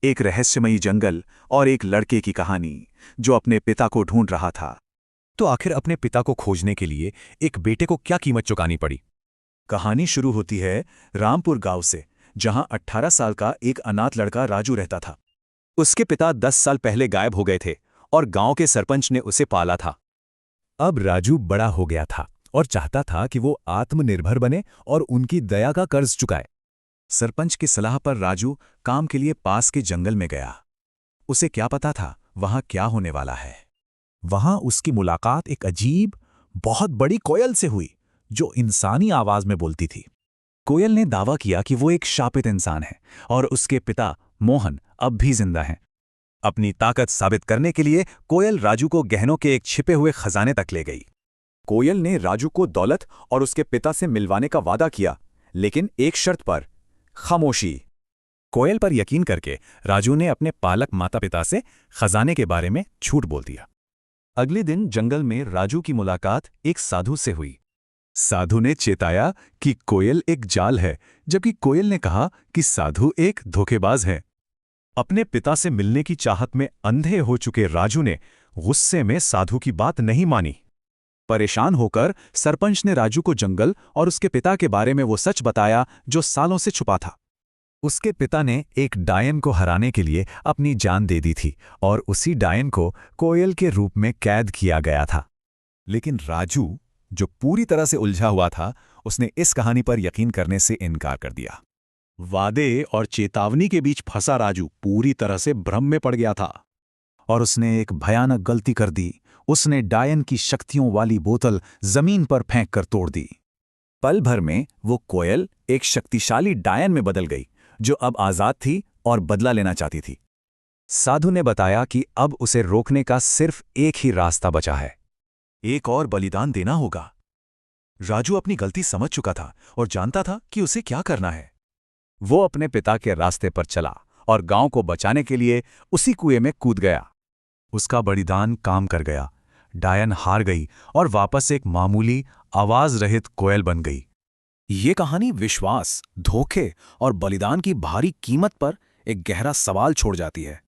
एक रहस्यमयी जंगल और एक लड़के की कहानी जो अपने पिता को ढूंढ रहा था। तो आखिर अपने पिता को खोजने के लिए एक बेटे को क्या कीमत चुकानी पड़ी। कहानी शुरू होती है रामपुर गांव से, जहां 18 साल का एक अनाथ लड़का राजू रहता था। उसके पिता 10 साल पहले गायब हो गए थे और गांव के सरपंच ने उसे पाला था। अब राजू बड़ा हो गया था और चाहता था कि वो आत्मनिर्भर बने और उनकी दया का कर्ज चुकाए। सरपंच की सलाह पर राजू काम के लिए पास के जंगल में गया। उसे क्या पता था वहां क्या होने वाला है। वहां उसकी मुलाकात एक अजीब, बहुत बड़ी कोयल से हुई जो इंसानी आवाज में बोलती थी। कोयल ने दावा किया कि वो एक शापित इंसान है और उसके पिता मोहन अब भी जिंदा हैं। अपनी ताकत साबित करने के लिए कोयल राजू को गहनों के एक छिपे हुए खजाने तक ले गई। कोयल ने राजू को दौलत और उसके पिता से मिलवाने का वादा किया, लेकिन एक शर्त पर, खामोशी। कोयल पर यकीन करके राजू ने अपने पालक माता पिता से खजाने के बारे में झूठ बोल दिया। अगले दिन जंगल में राजू की मुलाकात एक साधु से हुई। साधु ने चेताया कि कोयल एक जाल है, जबकि कोयल ने कहा कि साधु एक धोखेबाज है। अपने पिता से मिलने की चाहत में अंधे हो चुके राजू ने गुस्से में साधु की बात नहीं मानी। परेशान होकर सरपंच ने राजू को जंगल और उसके पिता के बारे में वो सच बताया जो सालों से छुपा था। उसके पिता ने एक डायन को हराने के लिए अपनी जान दे दी थी और उसी डायन को कोयल के रूप में कैद किया गया था। लेकिन राजू, जो पूरी तरह से उलझा हुआ था, उसने इस कहानी पर यकीन करने से इनकार कर दिया। वादे और चेतावनी के बीच फंसा राजू पूरी तरह से भ्रम में पड़ गया था और उसने एक भयानक गलती कर दी। उसने डायन की शक्तियों वाली बोतल जमीन पर फेंक कर तोड़ दी। पल भर में वो कोयल एक शक्तिशाली डायन में बदल गई, जो अब आजाद थी और बदला लेना चाहती थी। साधु ने बताया कि अब उसे रोकने का सिर्फ एक ही रास्ता बचा है। एक और बलिदान देना होगा। राजू अपनी गलती समझ चुका था और जानता था कि उसे क्या करना है। वो अपने पिता के रास्ते पर चला और गांव को बचाने के लिए उसी कुएं में कूद गया। उसका बलिदान काम कर गया। डायन हार गई और वापस एक मामूली, आवाज रहित कोयल बन गई। ये कहानी विश्वास, धोखे और बलिदान की भारी कीमत पर एक गहरा सवाल छोड़ जाती है।